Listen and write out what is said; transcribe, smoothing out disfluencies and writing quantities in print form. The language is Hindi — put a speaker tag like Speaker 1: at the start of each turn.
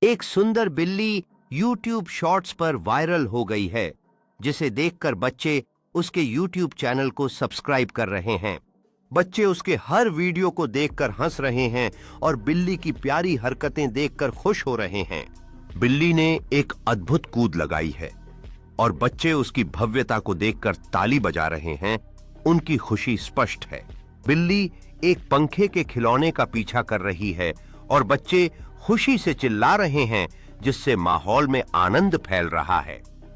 Speaker 1: एक सुंदर बिल्ली YouTube शॉर्ट्स पर वायरल हो गई है, जिसे देखकर बच्चे उसके YouTube चैनल को सब्सक्राइब कर रहे हैं। बच्चे उसके हर वीडियो को देखकर हंस रहे हैं और बिल्ली की प्यारी हरकतें देखकर खुश हो रहे हैं। बिल्ली ने एक अद्भुत कूद लगाई है और बच्चे उसकी भव्यता को देखकर ताली बजा रहे हैं। उनकी खुशी स्पष्ट है। बिल्ली एक पंखे के खिलौने का पीछा कर रही है और बच्चे खुशी से चिल्ला रहे हैं, जिससे माहौल में आनंद फैल रहा है।